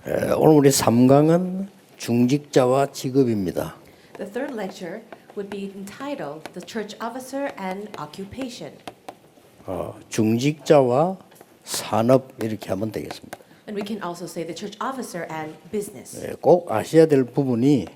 오늘 우리 3강은 중직자와 직업입니다. The third lecture would be entitled The Church Officer and Occupation. 중직자와 산업 이렇게 하면 되겠습니다. And we can also say the church officer and business. 꼭 아셔야 될 부분이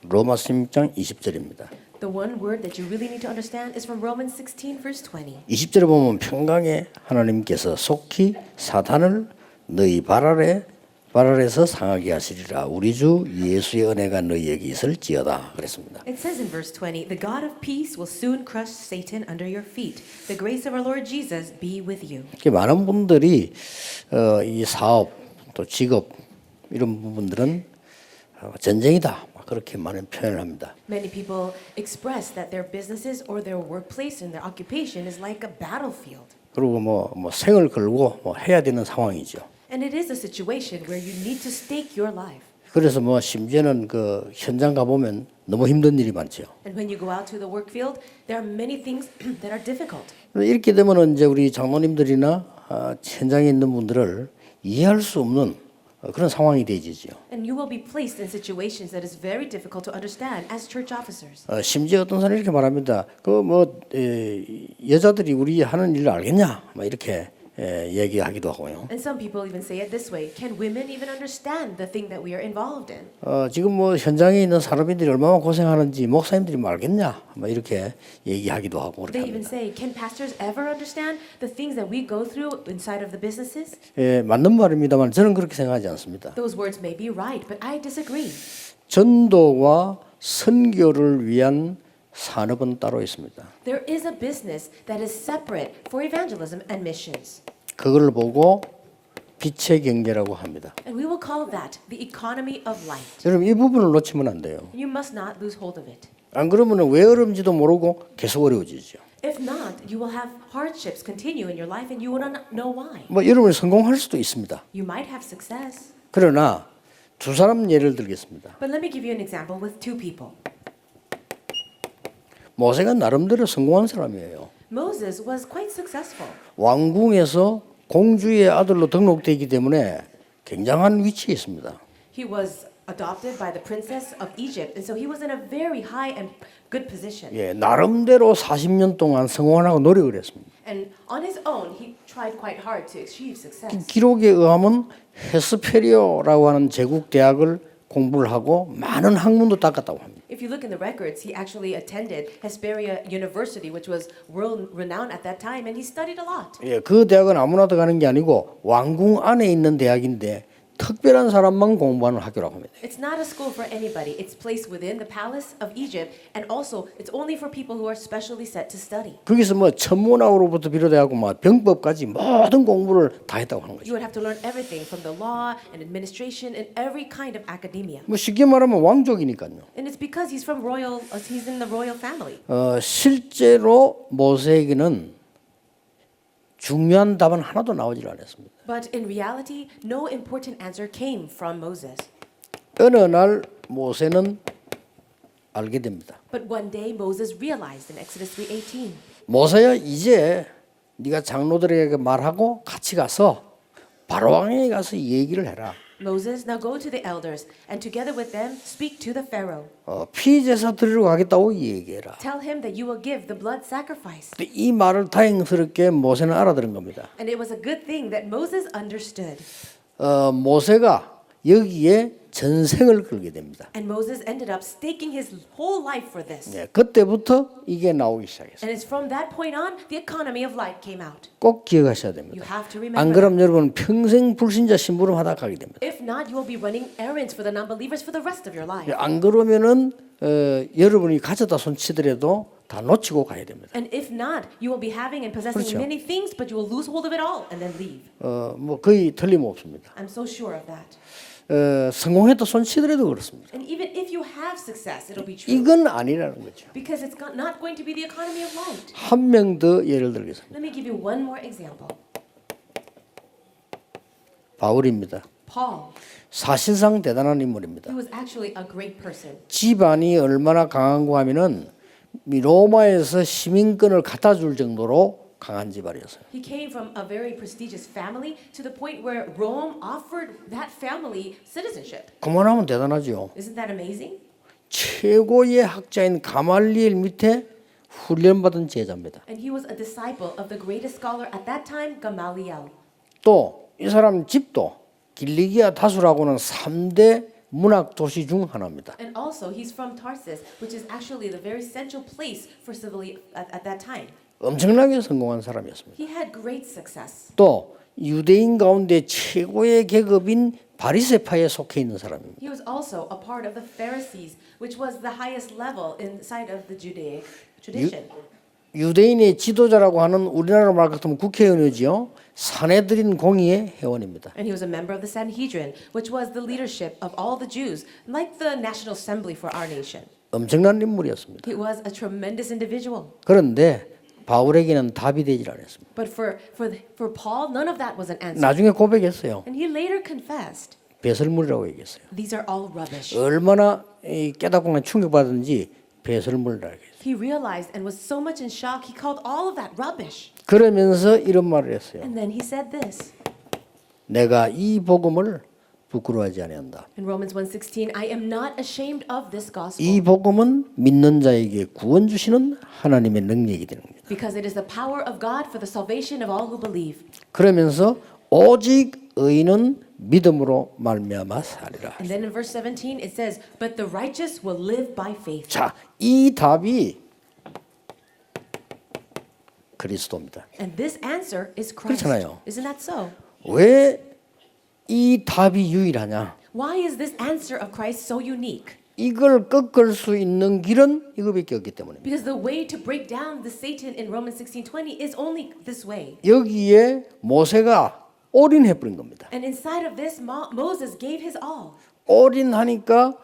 로마서 16장 20절입니다. The one word that you really need to understand is from Romans 16 verse 20. 20절에 보면 평강에 하나님께서 속히 사탄을 너희 발 아래에서 상하게 하시리라. 우리 주 예수의 은혜가 너희에게 있을지어다 그랬습니다. It says in verse 20, The God of peace will soon crush Satan under your feet. The grace of our Lord Jesus be with you. 많은 분들이 이 사업 또 직업 이런 부분들은 전쟁이다 그렇게 많은 표현을 합니다. Many people express that their businesses or their workplace and their occupation is like a battlefield. 그리고 뭐 생을 걸고 해야 되는 상황이죠. And it is a situation where you need to stake your life. 그래서 심지어는 그 현장 가 보면 너무 힘든 일이 많죠. And when you go out to the work field, there are many things that are difficult. 이렇게 되면은 이제 우리 장로님들이나 현장에 있는 분들을 이해할 수 없는 그런 상황이 되지죠. And you will be placed in situations that is very difficult to understand as church officers. 심지어 어떤 사람이 이렇게 말합니다. 여자들이 우리 하는 일을 알겠냐? 이렇게 얘기하기도 하고요. And some people even say it this way: Can women even understand the thing that we are involved in? 지금 현장에 있는 사람들이 얼마나 고생하는지 목사님들이 알겠냐? 이렇게 얘기하기도 하고 그렇게 They even 합니다. say, Can pastors ever understand the things that we go through inside of the businesses? 맞는 말입니다만 저는 그렇게 생각하지 않습니다. Those words may be right, but I disagree. 전도와 선교를 위한 산업은 따로 있습니다. There is a business that is separate for evangelism and missions. 그걸 보고 빛의 경제라고 합니다. And we will call that the economy of light. 여러분 이 부분을 놓치면 안 돼요. You must not lose hold of it. 안 그러면 왜 어려운지도 모르고 계속 어려워지죠. If not, you will have hardships continue in your life and you will not know why. 여러분이 성공할 수도 있습니다. You might have success. 그러나 두 사람 예를 들겠습니다. But let me give you an example with two people. 모세가 나름대로 성공한 사람이에요. Moses was quite successful. 왕궁에서 공주의 아들로 등록되기 때문에 굉장한 위치에 있습니다. He was adopted by the princess of Egypt, and so he was in a very high and good position. 나름대로 40년 동안 성공하고 노력을 했습니다. And on his own, he tried quite hard to achieve success. 기록에 의하면 헤스페리오라고 하는 제국 대학을 공부를 하고 많은 학문도 닦았다고 합니다. If you look in the records, he actually attended Hesperia University, which was world renowned at that time, and he studied a lot. 그 대학은 아무나 들어가는 게 아니고 왕궁 안에 있는 대학인데 특별한 사람만 공부하는 학교라고 합니다. It's not a school for anybody. It's placed within the palace of Egypt, and also it's only for people who are specially set to study. 거기서 천문학으로부터 비롯해갖고 병법까지 모든 공부를 다 했다고 하는 거죠. You would have to learn everything from the law and administration and every kind of academia. 쉽게 말하면 왕족이니까요. And it's because he's in the royal family. 실제로 모세에게는 중요한 답은 하나도 나오질 않았습니다. But in reality, no important answer came from Moses. 어느 날 모세는 알게 됩니다. But one day Moses realized in Exodus 3:18. 모세야 이제 네가 장로들에게 말하고 같이 가서 바로왕에게 가서 얘기를 해라. Moses, now go to the elders and together with them speak to the Pharaoh. 피제사 드리러 가겠다고 얘기해라. Tell him that you will give the blood sacrifice. 이 말을 다행스럽게 모세는 알아들은 겁니다. And it was a good thing that Moses understood. 모세가 여기에 전생을 걸게 됩니다. And Moses ended up staking his whole life for this. 그때부터 이게 나오기 시작했어요. And it's from that point on the economy of light came out. 꼭 기억하셔야 You 됩니다. have to 안 remember. 그러면 여러분 평생 불신자 심부름하다 가게 됩니다. If not, you will be running errands for the non-believers for the rest of your life. 안 그러면은 여러분이 가져다 손치더라도 다 놓치고 가야 됩니다. And if not, you will be having and possessing 그렇죠. many things, but you will lose hold of it all and then leave. 거의 틀림없습니다. I'm so sure of that. 성공했다 손치더라도 그렇습니다. And even if you have success, it'll be true. 이건 아니라는 거죠. Because it's not going to be the economy of light. 한 명 더 예를 들겠습니다. Let me give you one more example. 바울입니다. Paul, 사실상 대단한 인물입니다. he was actually a great person. 집안이 얼마나 강한고 하면은 로마에서 시민권을 갖다 줄 정도로 강한 집안이었어요. He came from a very prestigious family to the point where Rome offered that family citizenship. 그만하면 대단하죠. Isn't that amazing? 최고의 학자인 가말리엘 밑에 훈련받은 제자입니다. And he was a disciple of the greatest scholar at that time, Gamaliel. 또 이 사람 집도 길리기아 다수라고는 3대 문학 도시 중 하나입니다. And also, he's from Tarsus, which is actually the very central place for civilly at that time. 엄청나게 성공한 사람이었습니다. He had great success. 또 유대인 가운데 최고의 계급인 바리새파에 속해 있는 사람입니다. He was also a part of the Pharisees, which was the highest level inside of the Judaic tradition. 유대인의 지도자라고 하는 우리나라 말 같으면 국회의원이지요. 사내들인 공의의 회원입니다. And he was a member of the Sanhedrin, which was the leadership of all the Jews, like the National Assembly for our nation. 엄청난 인물이었습니다. He was a tremendous individual. 그런데 바울에게는 답이 되질 않았습니다. But for Paul, none of that was an answer. 나중에 고백했어요. And he later confessed, 배설물이라고 얘기했어요. these are all rubbish. 얼마나 깨닫고 충격받았는지 배설물이라고 얘기했어요. He realized and was so much in shock, he called all of that rubbish. 그러면서 이런 말을 했어요. And then he said this. 내가 이 복음을 부끄러워하지 아니한다. In Romans 1:16, I am not ashamed of this gospel. 이 복음은 믿는 자에게 구원 주시는 하나님의 능력이 되는 겁니다. Because it is the power of God for the salvation of all who believe. 그러면서 오직 의인은 믿음으로 말미암아 살리라. And then in verse 17 it says, but the righteous will live by faith. 자, 이 답이 그리스도입니다. And this answer is Christ. 그렇잖아요. Isn't that so? 왜 이 답이 유일하냐? Why is this answer of Christ so unique? 이걸 꺾을 수 있는 길은 이거밖에 없기 때문입니다. Because the way to break down the Satan in Romans 16:20 is only this way. 여기에 모세가 올인해 버린 겁니다. And inside of this, Moses gave his all. 올인하니까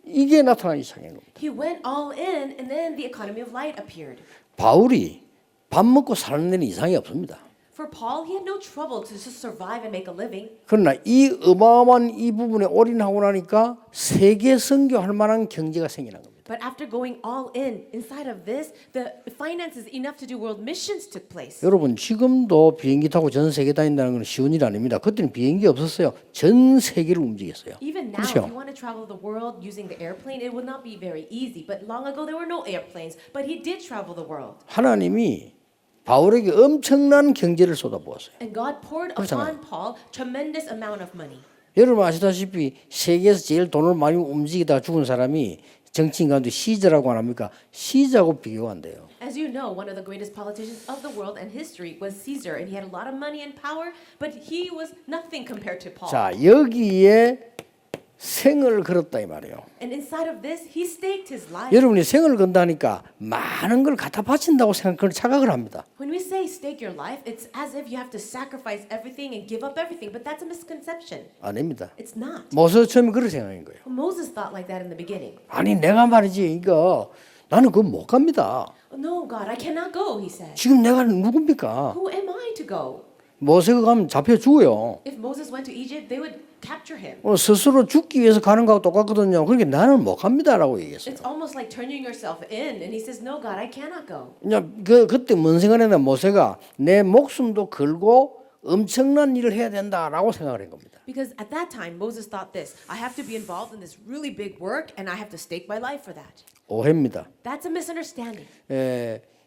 이게 나타나기 시작한 겁니다. He went all in, and then the economy of light appeared. 바울이 밥 먹고 사는 데는 이상이 없습니다. For Paul, he had no trouble to just survive and make a living. 그러나 이 어마어마한 이 부분에 올인하고 나니까 세계 선교할 만한 경제가 생기는 겁니다. But after going all in inside of this, the finances enough to do world missions took place. 여러분 지금도 비행기 타고 전 세계 다닌다는 건 쉬운 일 아닙니다. 그때는 비행기 없었어요. 전 세계를 움직였어요. Even now, 그렇죠? if you want to travel the world using the airplane, it would not be very easy. But long ago, there were no airplanes. But he did travel the world. 하나님이 바울에게 엄청난 경제를 쏟아부었어요. And God poured 그렇잖아요. upon Paul tremendous amount of money. 여러분 아시다시피 세계에서 제일 돈을 많이 움직이다 죽은 사람이 정치인 가운데 시저라고 안 합니까? 시저하고 비교가 안 돼요. As you know, one of the greatest politicians of the world and history was Caesar, and he had a lot of money and power, but he was nothing compared to Paul. 자 여기에 생을 걸었다 이 말이에요. And inside of this, he staked his life. 여러분이 생을 건다니까 많은 걸 갖다 바친다고 착각을 합니다. When we say stake your life, it's as if you have to sacrifice everything and give up everything, but that's a misconception. 아닙니다. It's not. 모세 처음에 그런 생각인 거예요. Moses thought like that in the beginning. 아니 내가 말이지 이거 나는 그거 못 갑니다. No, God, I cannot go, he said. 지금 내가 누굽니까? Who am I to go? 모세가 가면 잡혀 죽어요. If Moses went to Egypt, they would capture him. 스스로 죽기 위해서 가는 거하고 똑같거든요. 그러니까 나는 못 갑니다라고 얘기했어요. It's almost like turning yourself in, and he says, no, God, I cannot go. 그냥 그때 뭔 생각했나 모세가 내 목숨도 걸고 엄청난 일을 해야 된다라고 생각을 한 겁니다. Because at that time, Moses thought this, I have to be involved in this really big work, and I have to stake my life for that. 오해입니다. That's a misunderstanding.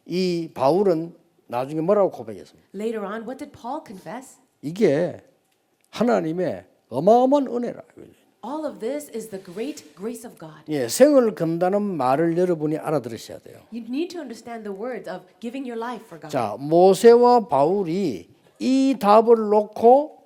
이 바울은 나중에 뭐라고 고백했습니까? Later on, what did Paul confess? 이게 하나님의 어마어마한 은혜라. All of this is the great grace of God. 예, 생을 건다는 말을 여러분이 알아들으셔야 돼요. You need to understand the words of giving your life for God. 자, 모세와 바울이 이 답을 놓고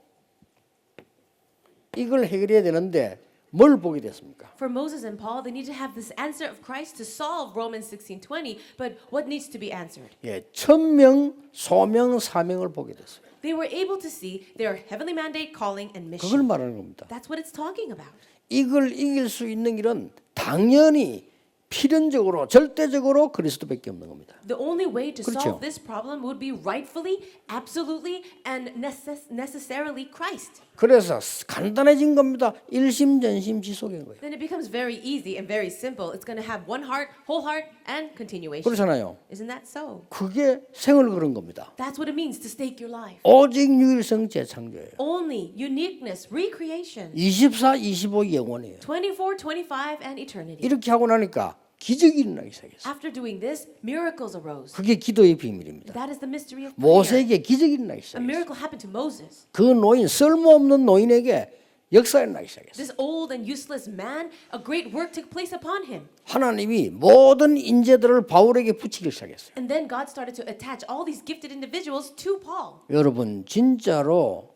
이걸 해결해야 되는데 뭘 보게 됐습니까? For Moses and Paul, they need to have this answer of Christ to solve Romans 16:20, but what needs to be answered? 예, 천명, 소명, 사명을 보게 됐어요. They were able to see their heavenly mandate, calling, and 그걸 mission. 말하는 겁니다. That's what it's talking about. 이걸 이길 수 있는 길은 당연히 필연적으로 절대적으로 그리스도밖에 없는 겁니다. The only way to 그렇죠. solve this problem would be rightfully, absolutely, and necessarily Christ. 그래서 간단해진 겁니다. 일심전심지속인 거예요. Then it becomes very easy and very simple. It's going to have one heart, whole heart, and continuation. 그렇잖아요. Isn't that so? 그게 생을 그런 겁니다. That's what it means to stake your life. 오직 유일성 재창조예요. Only uniqueness, recreation. 24, 25 영원이에요. 24, 25, and eternity. 이렇게 하고 나니까 기적이 일어나기 시작했어요. After doing this, miracles arose. 그게 기도의 비밀입니다. That is the mystery of prayer. 모세에게 기적이 일어나기 A 시작했어요. miracle happened to Moses. 그 노인, 쓸모없는 노인에게 역사가 일어나기 시작했어요. This old and useless man, a great work took place upon him. 하나님이 모든 인재들을 바울에게 붙이기 시작했어요. And then God started to attach all these gifted individuals to Paul. 여러분 진짜로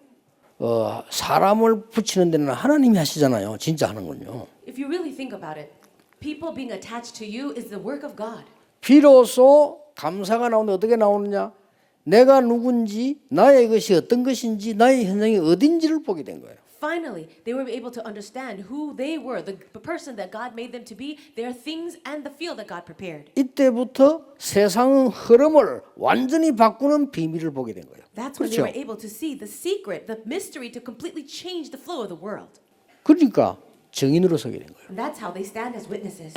사람을 붙이는 데는 하나님이 하시잖아요. 진짜 하는군요. If you really think about it, people being attached to you is the work of God. 비로소 감사가 나오는데 어떻게 나오느냐? 내가 누군지, 나의 것이 어떤 것인지, 나의 현장이 어딘지를 보게 된 거예요. Finally, they were able to understand who they were, the person that God made them to be, their things and the field that God prepared. 이때부터 세상의 흐름을 완전히 바꾸는 비밀을 보게 된 거예요. That's when they were able to see the secret, the mystery to completely change the flow of the world. 그러니까 증인으로 서게 된 거예요. And that's how they stand as witnesses.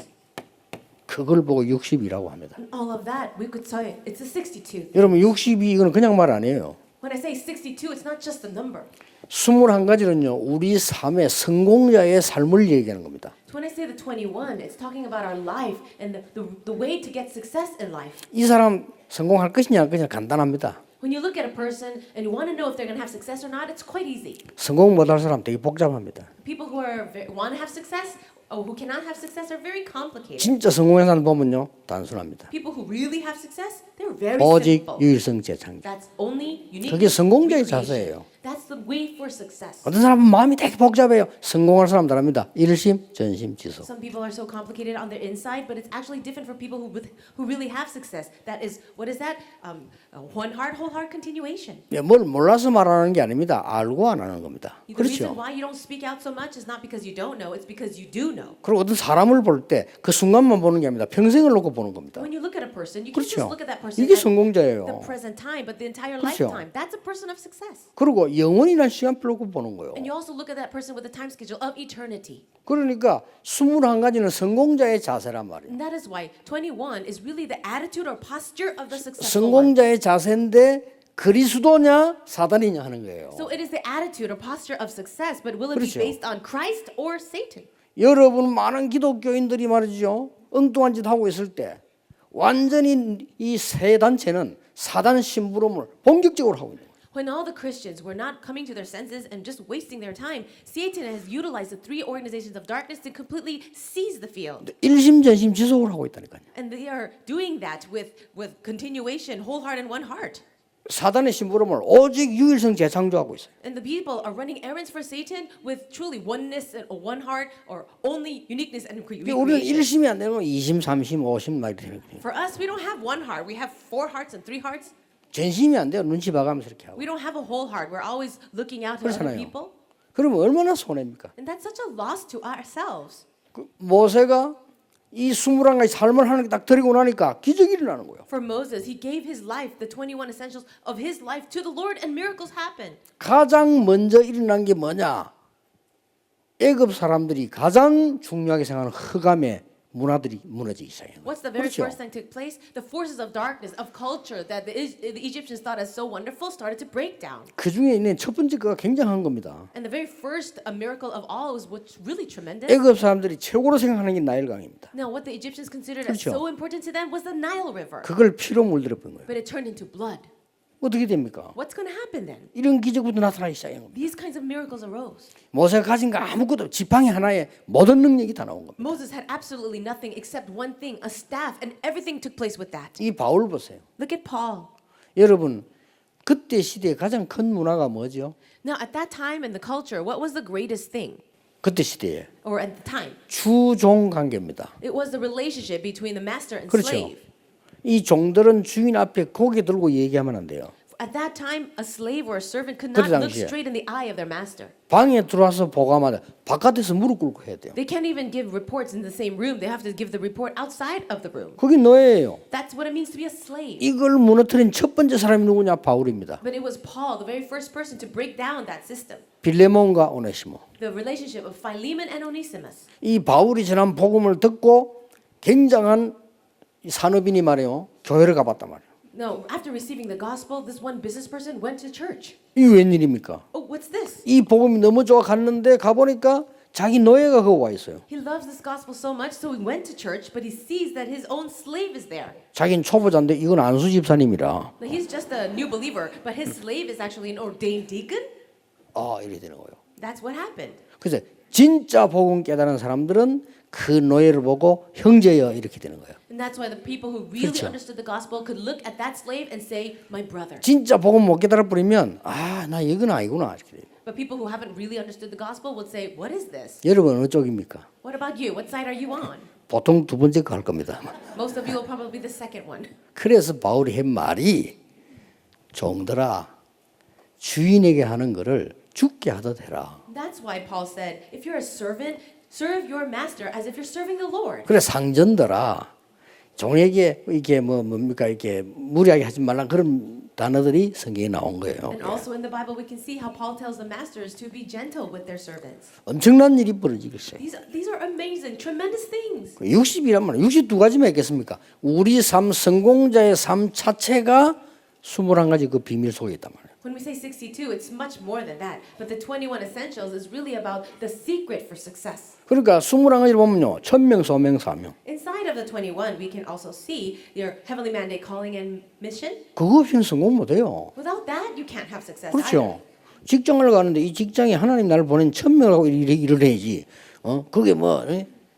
그걸 보고 60이라고 합니다. And all of that, we could say it's a 62. 여러분 62 이거는 그냥 말 아니에요. When I say 62, it's not just a number. 21가지는요. 우리 삶의 성공자의 삶을 얘기하는 겁니다. So when I say the 21, it's talking about our life and the way to get success in life. 이 사람 성공할 것이냐 안 것이냐 간단합니다. When you look at a person and you want to know if they're going to have success or not, it's quite easy. 성공 못할 사람 되게 복잡합니다. People who want to have success or who cannot have success are very complicated. 진짜 성공한 사람 보면요. 단순합니다. People who really have success, they're very 오직 simple. 유일성 재창조. That's only unique. 그게 성공자의 recreation. 자세예요. That's the way for success. 어떤 사람은 마음이 되게 복잡해요. 성공할 사람들 합니다. 일심, 전심, 지속. Some people are so complicated on their inside, but it's actually different for people who really have success. That is, what is that? One heart, whole heart continuation. 뭘 몰라서 말하는 게 아닙니다. 알고 안 하는 겁니다. The reason 그렇죠. why you don't speak out so much is not because you don't know, it's because you do know. 그리고 어떤 사람을 볼 때 그 순간만 보는 게 아닙니다. 평생을 놓고 보는 겁니다. When you look at a person, you can't just 그렇죠. look at that person 이게 at the 성공자예요. present time, but the entire 그렇죠. lifetime. That's a person of success. 그리고 영원이라는 시간표를 놓고 보는 거예요. And you also look at that person with the time schedule of eternity. 그러니까 21가지는 성공자의 자세란 말이에요. And that is why 21 is really the attitude or posture of the successful one. 성공자의 자세인데 그리스도냐 사단이냐 하는 거예요. So it is the attitude or posture of success, but will it be 그렇죠. based on Christ or Satan? 여러분 많은 기독교인들이 말이죠. 엉뚱한 짓 하고 있을 때 완전히 이 세 단체는 사단 심부름을 본격적으로 하고 있는 거예요. When all the Christians were not coming to their senses and just wasting their time, Satan has utilized the three organizations of darkness to completely seize the field. 일심전심 지속을 하고 있다니까요. And they are doing that with continuation, whole heart and one heart. 사단의 심부름을 오직 유일성 재창조하고 있어요. And the people are running errands for Satan with truly oneness and one heart or only uniqueness and 우리는 recreation. 일심이 안 되면 20, 30, 50 막 이렇게 되는 거예요. For us, we don't have one heart. We have 4 hearts and 3 hearts. 전심이 안 돼요. 눈치 봐가면서 이렇게 하고. We don't have a whole heart. We're always looking out to other 그렇잖아요. people. 그러면 얼마나 손해입니까? And that's such a loss to ourselves. 그 모세가 이 21가지 삶을 하는 게 딱 드리고 나니까 기적이 일어나는 거예요. For Moses, he gave his life, the 21 essentials of his life to the Lord, and miracles happened. 가장 먼저 일어난 게 뭐냐? 애굽 사람들이 가장 중요하게 생각하는 흑암의 문화들이 무너지기 시작해요. What's the very 그렇죠? first thing took place? The forces of darkness, of culture that the Egyptians thought as so wonderful started to break down. 그 중에 있는 첫 번째 거가 굉장한 겁니다. And the very first miracle of all was what's really tremendous. 애굽 사람들이 최고로 생각하는 게 나일강입니다. Now, what the Egyptians considered as 그렇죠. so important to them was the Nile River. 그걸 피로 물들여 본 거예요. But it turned into blood. 어떻게 됩니까? What's going to happen then? 이런 기적부터 나타나기 시작한 겁니다. These kinds of miracles arose. 모세가 가진 거 아무것도 지팡이 하나에 모든 능력이 다 나온 겁니다. Moses had absolutely nothing except one thing, a staff, and everything took place with that. 이 바울 보세요. Look at Paul. 여러분 그때 시대에 가장 큰 문화가 뭐죠? Now, at that time in the culture, what was the greatest thing? 그때 시대에 Or at the time? 주종 관계입니다. It was the relationship between the master and 그렇죠. slave. 이 종들은 주인 앞에 고개 들고 얘기하면 안 돼요. At that time, a slave or a servant could not 그때 look 당시에. straight in the eye of their master. 방에 들어와서 보고하면 바깥에서 무릎 꿇고 해야 돼요. They can't even give reports in the same room. They have to give the report outside of the room. 그게 노예예요. That's what it means to be a slave. 이걸 무너뜨린 첫 번째 사람이 누구냐? 바울입니다. But it was Paul, the very first person to break down that system. 빌레몬과 오네시모. The relationship of Philemon and Onesimus. 이 바울이 전한 복음을 듣고 굉장한 이 산업인이 말이에요. 교회를 가봤단 말이에요. No, after receiving the gospel, this one business person went to church. 이게 웬일입니까? Oh, what's this? 이 복음이 너무 좋아 갔는데 가보니까 자기 노예가 거기 와 있어요. He loves this gospel so much, so he went to church, but he sees that his own slave is there. 자기는 초보자인데 이건 안수 집사님이라. Now, he's just a new believer, but his slave is actually an ordained deacon. 아, 이래 되는 거예요. That's what happened. 그래서 진짜 복음 깨달은 사람들은 그 노예를 보고 형제여 이렇게 되는 거예요. And that's why the people who really 그렇죠. understood the gospel could look at that slave and say, my brother. 진짜 복음 못 깨달아 버리면 아, 나 이건 아니구나 이렇게 돼요. But people who haven't really understood the gospel would say, what is this? 여러분 어느 쪽입니까? What about you? What side are you on? 보통 두 번째 거 할 겁니다. Most of you will probably be the second one. 그래서 바울이 한 말이 종들아 주인에게 하는 거를 죽게 하듯 해라. That's why Paul said, if you're a servant, serve your master as if you're serving the Lord. 그래 상전들아 종에게 이게 뭡니까 이게 무리하게 하지 말라 그런 단어들이 성경에 나온 거예요. And also in the Bible, we can see how Paul tells the masters to be gentle with their servants. 엄청난 일이 벌어지겠어요. These are amazing, tremendous things. 60이란 말은 62가지만 있겠습니까? 우리 삶 성공자의 삶 자체가 21가지 그 비밀 속에 있단 말이에요. When we say 62, it's much more than that. But the 21 essentials is really about the secret for success. 그러니까 21가지를 보면요. 천명, 소명, 사명. Inside of the 21, we can also see your heavenly mandate, calling, and mission. 그거 없이는 성공 못해요. Without that, you can't have success. 그렇죠. 직장을 가는데 이 직장에 하나님 나를 보낸 천명하고 일을 해야지. 그게 뭐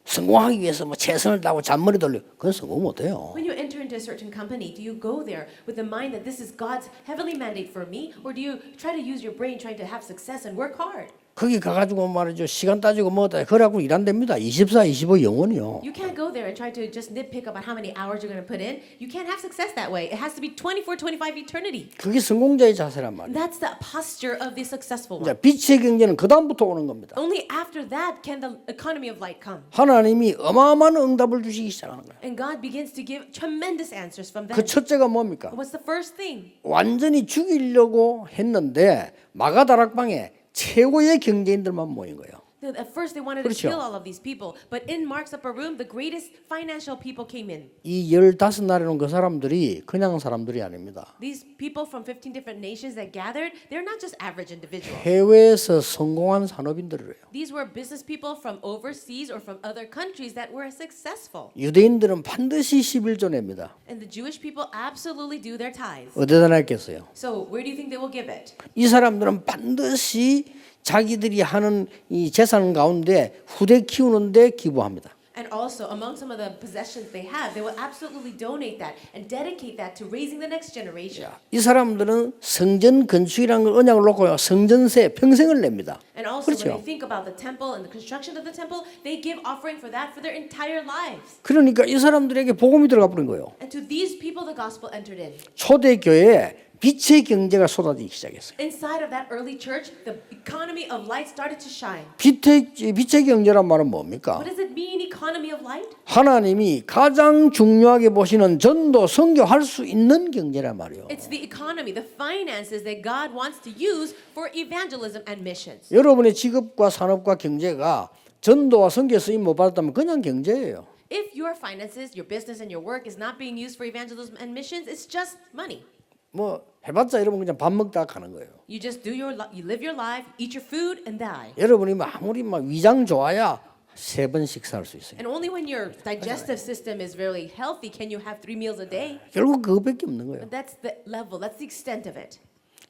성공하기 위해서 뭐 최선을 다하고 잔머리 돌려 그건 성공 못해요. When you enter into a certain company, do you go there with the mind that this is God's heavenly mandate for me, or do you try to use your brain trying to have success and work hard? 거기 가가지고 말이죠. 시간 따지고 뭐다 그러고 일 안 됩니다. 24, 25 영원이요. You can't go there and try to just nitpick about how many hours you're going to put in. You can't have success that way. It has to be 24, 25 eternity. 그게 성공자의 자세란 말이에요. That's the posture of the successful 이제 one. 빛의 경제는 그 다음부터 오는 겁니다. Only after that can the economy of light come. 하나님이 어마어마한 응답을 주시기 시작하는 거예요. And God begins to give tremendous answers from 그 that. 첫째가 뭡니까? What's the first thing? 완전히 죽이려고 했는데 마가다락방에 최고의 경제인들만 모인 거예요. At first they wanted to 그렇죠. kill all of these people, but in Mark's upper room, the greatest financial people came in. 이 15나라에 온 그 사람들이 그냥 사람들이 아닙니다. These people from 15 different nations that gathered, they're not just average individuals. 해외에서 성공한 산업인들이에요. These were business people from overseas or from other countries that were successful. 유대인들은 반드시 11조 냅니다. And the Jewish people absolutely do their tithes. 어디다 냈겠어요? So where do you think they will give it? 이 사람들은 반드시 자기들이 하는 이 재산 가운데 후대 키우는데 기부합니다. And also, among some of the possessions they have, they will absolutely donate that and dedicate that to raising the next generation. 이 사람들은 성전 건축이라는 걸 언약을 놓고 성전세 평생을 냅니다. And also, when 그렇죠. they think about the temple and the construction of the temple, they give offering for that for their entire lives. 그러니까 이 사람들에게 복음이 들어가 버린 거예요. And to these people, the gospel entered in. 초대교회에 빛의 경제가 쏟아지기 시작했어요. Inside of that early church, the economy of light started to shine. 빛의 경제란 말은 뭡니까? What does it mean, economy of light? 하나님이 가장 중요하게 보시는 전도, 선교할 수 있는 경제란 말이에요. It's the economy, the finances that God wants to use for evangelism and missions. 여러분의 직업과 산업과 경제가 전도와 선교에 쓰임 못 받았다면 그냥 경제예요. If your finances, your business, and your work is not being used for evangelism and missions, it's just money. 뭐 해봤자 여러분 그냥 밥 먹다 가는 거예요. You just you live your life, eat your food, and die. 여러분이 아무리 막 위장 좋아야 3번 식사할 수 있어요. And only when your digestive system is really healthy can you have 3 meals a day. 결국 그거밖에 없는 거예요. But that's the level, that's the extent of it.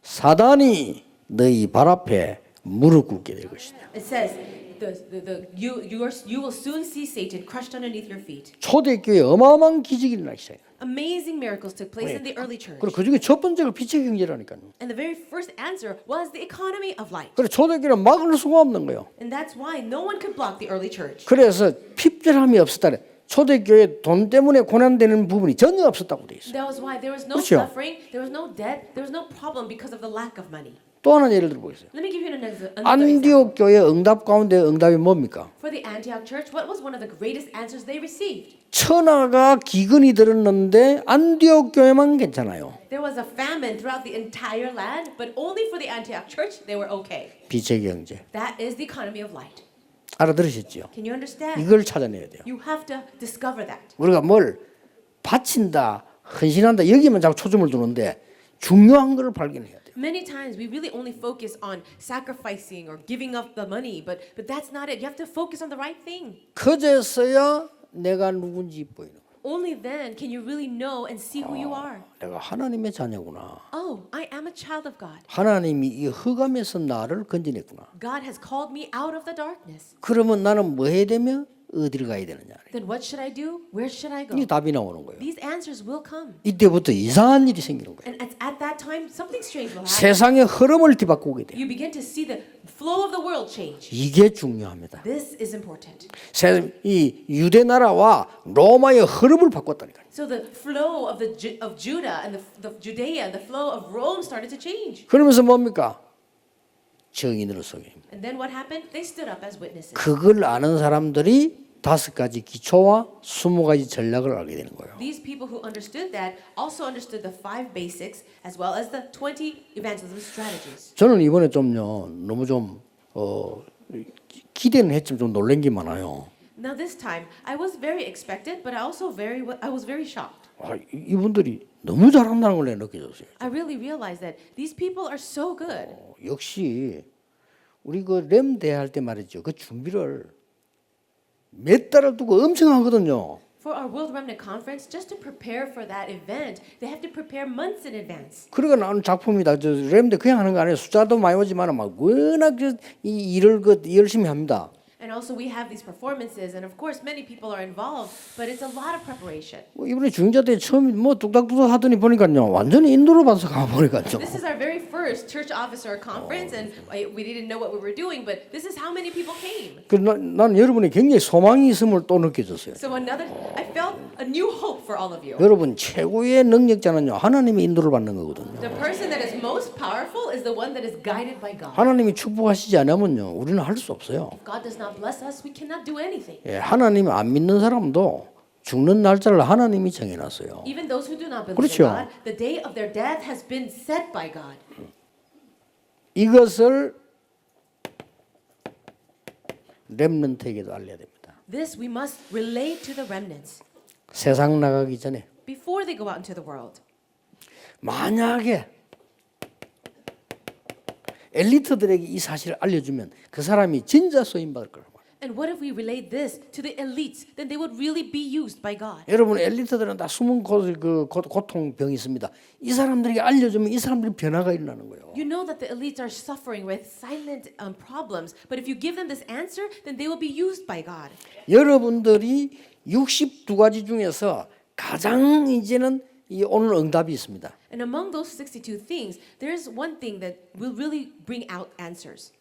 사단이 너희 발 앞에 무릎 꿇게 될 것이다. It says, you will soon see Satan crushed underneath your feet. 초대교회 어마어마한 기적이 일어나기 시작해요. Amazing miracles took place in the early church. 그리고 그중에 첫 번째가 빛의 경제라니까요. And the very first answer was the economy of light. 그래서 초대교회는 막을 수가 없는 거예요. And that's why no one could block the early church. 그래서 핍절함이 없었다래. 초대교회 돈 때문에 고난되는 부분이 전혀 없었다고 돼 있어요. That was why there was no 그렇죠? suffering, there was no debt, there was no problem because of the lack of money. 또 하나 예를 들어보겠어요. Let me give you another example. 안디옥 교회 응답 가운데 응답이 뭡니까? For the Antioch church, what was one of the greatest answers they received? 천하가 기근이 들었는데 안디옥 교회만 괜찮아요. There was a famine throughout the entire land, but only for the Antioch church they were okay. 빛의 경제. That is the economy of light. 알아들으셨죠? Can you understand? 이걸 찾아내야 돼요. You have to discover that. 우리가 뭘 바친다, 헌신한다 여기만 자꾸 초점을 두는데 중요한 걸 발견해야 돼요. Many times we really only focus on sacrificing or giving up the money, but that's not it. You have to focus on the right thing. 그제서야 내가 누군지 보이는 거예요. Only then can you really know and see who you are. 내가 하나님의 자녀구나. Oh, I am a child of God. 하나님이 이 흑암에서 나를 건져냈구나. God has called me out of the darkness. 그러면 나는 뭐 해야 되며 어디를 가야 되느냐. Then what should I do? Where should I go? 이 답이 나오는 거예요. These answers will come. 이때부터 이상한 일이 생기는 거예요. And at that time, something strange will happen. 세상의 흐름을 뒤바꾸게 돼요. You begin to see the flow of the world change. 이게 중요합니다. This is important. 이 유대 나라와 로마의 흐름을 바꿨다니까요. So the flow of of Judah and the Judea and the flow of Rome started to change. 그러면서 뭡니까? 증인으로 서게. And then what happened? They stood up as witnesses. 그걸 아는 사람들이 5가지 기초와 20가지 전략을 알게 되는 거예요. These people who understood that also understood the 5 basics as well as the 20 evangelism strategies. 저는 이번에 좀요 너무 좀 기대는 했지만 좀 놀란 게 많아요. Now this time I was very expectant, but I was very shocked. 이분들이 너무 잘한다는 걸 내가 느껴졌어요. I really realized that these people are so good. 역시 우리 그 렘 대할 때 말이죠. 그 준비를 몇 달을 두고 엄청 하거든요. For our World Remnant Conference, just to prepare for that event, they have to prepare months in advance. 그러니까 나오는 작품이다. 저 렘대 그냥 하는 거 아니에요. 숫자도 많이 오지만 막 워낙 이 일을 열심히 합니다. And also we have these performances, and of course many people are involved, but it's a lot of preparation. 이번에 중자 때 처음 뭐 뚝딱뚝딱 하더니 보니까요 완전히 인도로 받아서 가 보니까요. This is our very first church officer conference, and we didn't know what we were doing, but this is how many people came. 난 여러분이 굉장히 소망이 있음을 또 느껴졌어요. So I felt a new hope for all of you. 여러분 최고의 능력자는요 하나님의 인도를 받는 거거든요. The person that is most powerful is the one that is guided by God. 하나님이 축복하시지 않으면요 우리는 할 수 없어요. If God does not bless us, we cannot do anything. 예, 하나님 안 믿는 사람도 죽는 날짜를 하나님이 정해놨어요. Even those who do not believe 그렇죠. in God, the day of their death has been set by God. 이것을 렘넌트에게도 알려야 됩니다. This we must relate to the remnants 세상 나가기 전에 before they go out into the world. 만약에 엘리트들에게 이 사실을 알려주면 그 사람이 진짜 쓰임받을 거라고. And what if we relate this to the elites? Then they would really be used by God. 여러분 엘리트들은 다 숨은 고통병이 있습니다. 이 사람들에게 알려주면 이 사람들이 변화가 일어나는 거예요. You know that the elites are suffering with silent problems, but if you give them this answer, then they will be used by God. 여러분들이 62가지 중에서 가장 이제는 이 오늘 응답이 있습니다. And among those 62 things, there's one thing that will really bring out answers.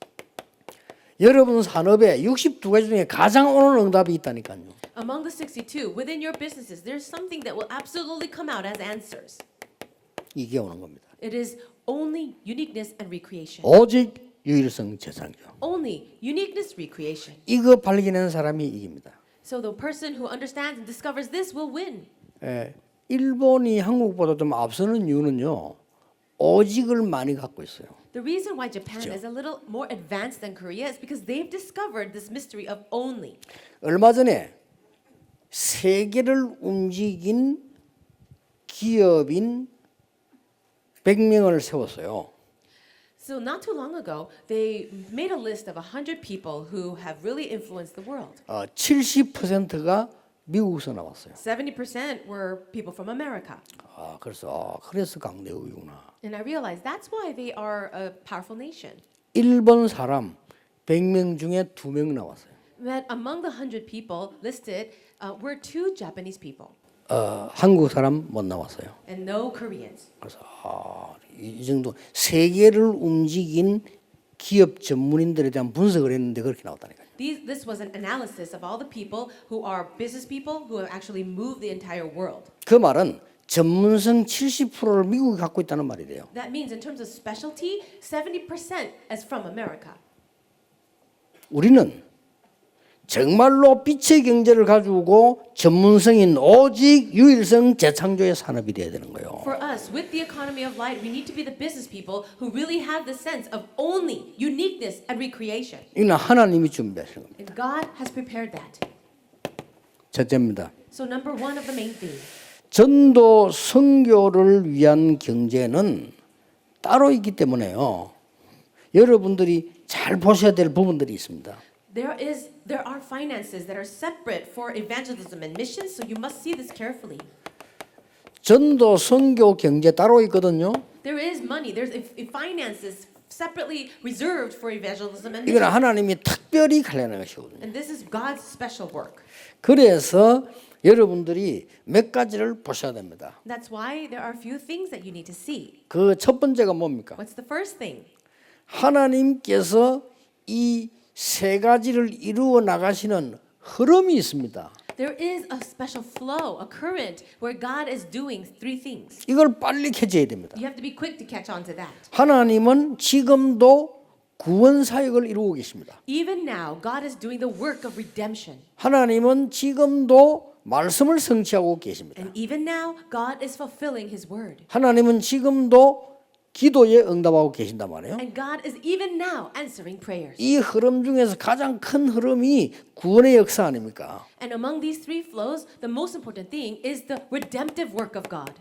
여러분 산업에 62가지 중에 가장 오늘 응답이 있다니까요. Among the 62, within your businesses, there's something that will absolutely come out as answers. 이게 오는 겁니다. It is only uniqueness and recreation. 오직 유일성 재창조. Only uniqueness, recreation. 이거 발견하는 사람이 이깁니다. So the person who understands and discovers this will win. 예, 일본이 한국보다 좀 앞서는 이유는요. 오직을 많이 갖고 있어요. The reason why Japan is a little more advanced than Korea is because they've discovered this mystery of only. 얼마 전에 세계를 움직인 기업인 100명을 세웠어요. So not too long ago, they made a list of 100 people who have really influenced the world. 70%가 미국에서 나왔어요. 70% were people from America. 그래서 강대국이구나. And I realized that's why they are a powerful nation. 일본 사람 100명 중에 2명 나왔어요. That among the 100 people listed were 2 Japanese people 한국 사람 못 나왔어요. and no Koreans. 그래서 이 정도 세계를 움직인 기업 전문인들에 대한 분석을 했는데 그렇게 나왔다니까요. This was an analysis of all the people who are business people who have actually moved the entire world. 그 말은 전문성 70%를 미국이 갖고 있다는 말이 돼요. That means in terms of specialty, 70% is from America. 우리는 정말로 빛의 경제를 가지고 전문성인 오직 유일성 재창조의 산업이 되어야 되는 거예요. For us, with the economy of light, we need to be the business people who really have the sense of only uniqueness and recreation. 이는 하나님이 준비하신 겁니다. And God has prepared that. 첫째입니다. So number one of the main thing. 전도 선교를 위한 경제는 따로 있기 때문에요. 여러분들이 잘 보셔야 될 부분들이 있습니다. There are finances that are separate for evangelism and missions, so you must see this carefully. 전도 선교 경제 따로 있거든요. There is money. There's finances separately reserved for evangelism and 이건 missions. 하나님이 특별히 관련한 것이거든요. And this is God's special work. 그래서 여러분들이 몇 가지를 보셔야 됩니다. That's why there are a few things that you need to see. 그 첫 번째가 뭡니까? What's the first thing? 하나님께서 이 세 가지를 이루어 나가시는 흐름이 있습니다. There is a special flow, a current where God is doing three things. 이걸 빨리 캐치해야 됩니다. You have to be quick to catch on to that. 하나님은 지금도 구원 사역을 이루고 계십니다. Even now, God is doing the work of redemption. 하나님은 지금도 말씀을 성취하고 계십니다. And even now, God is fulfilling His word. 하나님은 지금도 기도에 응답하고 계신단 말이에요. And God is even now answering prayers. 이 흐름 중에서 가장 큰 흐름이 구원의 역사 아닙니까? And among these three flows, the most important thing is the redemptive work of God.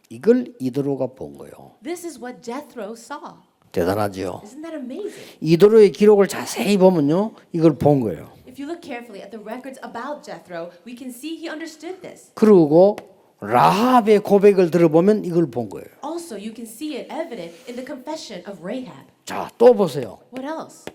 이걸 이도로가 본 거예요. This is what Jethro saw. 대단하죠. Isn't that amazing? 이도로의 기록을 자세히 보면요, 이걸 본 거예요. If you look carefully at the records about Jethro, we can see he understood this. 그리고 라합의 고백을 들어보면 이걸 본 거예요. Also, you can see it evident in the confession of Rahab. 자, 또 보세요. What else?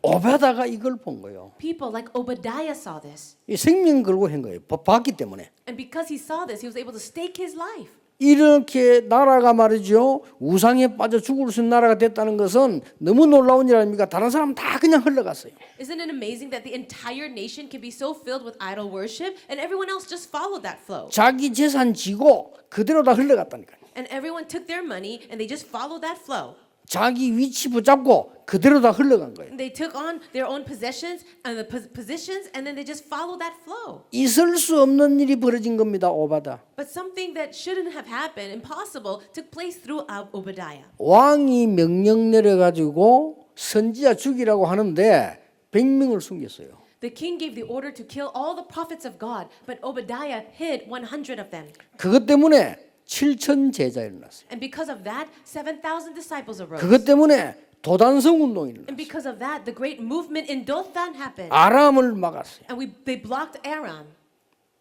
오베다가 이걸 본 거예요. People like Obadiah saw this. 이 생명 걸고 한 거예요. 봤기 때문에. And because he saw this, he was able to stake his life. 이렇게 나라가 말이죠, 우상에 빠져 죽을 수 있는 나라가 됐다는 것은 너무 놀라운 일 아닙니까? 다른 사람 다 그냥 흘러갔어요. Isn't it amazing that the entire nation can be so filled with idol worship and everyone else just followed that flow? 자기 재산 지고 그대로 다 흘러갔다니까요. And everyone took their money and they just followed that flow. 자기 위치 붙잡고 그대로 다 흘러간 거예요. And they took on their own possessions and the positions and then they just followed that flow. 있을 수 없는 일이 벌어진 겁니다. 오바다. But something that shouldn't have happened, impossible, took place through Obadiah. 왕이 명령 내려가지고 선지자 죽이라고 하는데 100명을 숨겼어요. The king gave the order to kill all the prophets of God, but Obadiah hid 100 of them. 그것 때문에 7천 제자 일어났어요. And because of that, 7,000 disciples arose. 그것 때문에 도단성 운동이 일어났어요. And because of that, the great movement in Dothan happened. 아람을 막았어요. And they blocked Aram.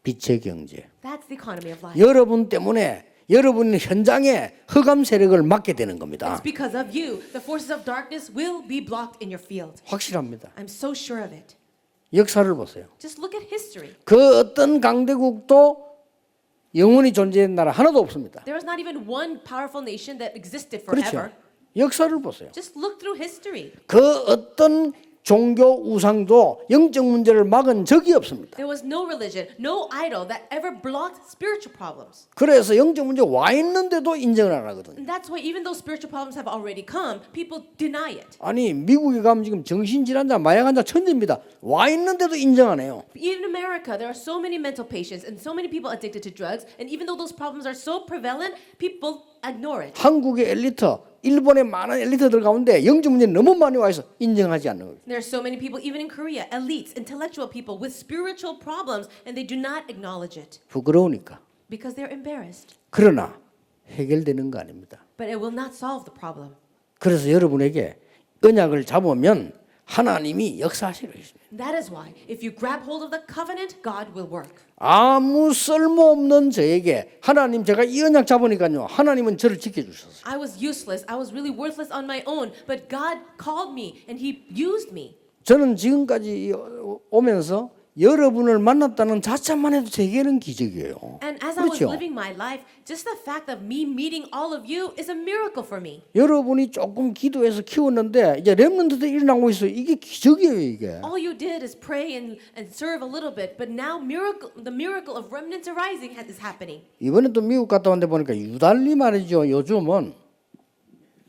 빛의 경제. That's the economy of life. 여러분 때문에 여러분 현장에 흑암 세력을 막게 되는 겁니다. It's because of you. The forces of darkness will be blocked in your field. 확실합니다. I'm so sure of it. 역사를 보세요. Just look at history. 그 어떤 강대국도 영원히 존재하는 나라 하나도 없습니다. There was not even one powerful nation that existed 그렇죠. forever. 역사를 보세요. Just look through history. 그 어떤 종교 우상도 영적 문제를 막은 적이 없습니다. There was no religion, no idol that ever blocked spiritual problems. 그래서 영적 문제 와 있는데도 인정을 안 하거든요. And that's why even though spiritual problems have already come, people deny it. 아니 미국에 가면 지금 정신질환자, 마약환자 천대입니다. 와 있는데도 인정 안 해요. Even in America, there are so many mental patients and so many people addicted to drugs. And even though those problems are so prevalent, people ignore it. 한국의 엘리트, 일본의 많은 엘리트들 가운데 영적 문제 너무 많이 와 있어 인정하지 않는 거예요. There are so many people, even in Korea, elites, intellectual people with spiritual problems, and they do not acknowledge it 부끄러우니까. because they're embarrassed. 그러나 해결되는 거 아닙니다. But it will not solve the problem. 그래서 여러분에게 언약을 잡으면 하나님이 역사하실 것입니다. That is why, if you grab hold of the covenant, God will work. 아무 쓸모없는 저에게 하나님 제가 이 언약 잡으니까요. 하나님은 저를 지켜주셨어요. I was useless. I was really worthless on my own. But God called me and He used me. 저는 지금까지 오면서 여러분을 만났다는 자체만 해도 제게는 기적이에요. And as I was 그렇죠? living my life, just the fact of me meeting all of you is a miracle for me. 여러분이 조금 기도해서 키웠는데 이제 렘넌트도 일어나고 있어요. 이게 기적이에요, 이게. All you did is pray and serve a little bit, but now the miracle of remnants arising is happening. 이번에 또 미국 갔다 왔는데 보니까 유달리 말이죠. 요즘은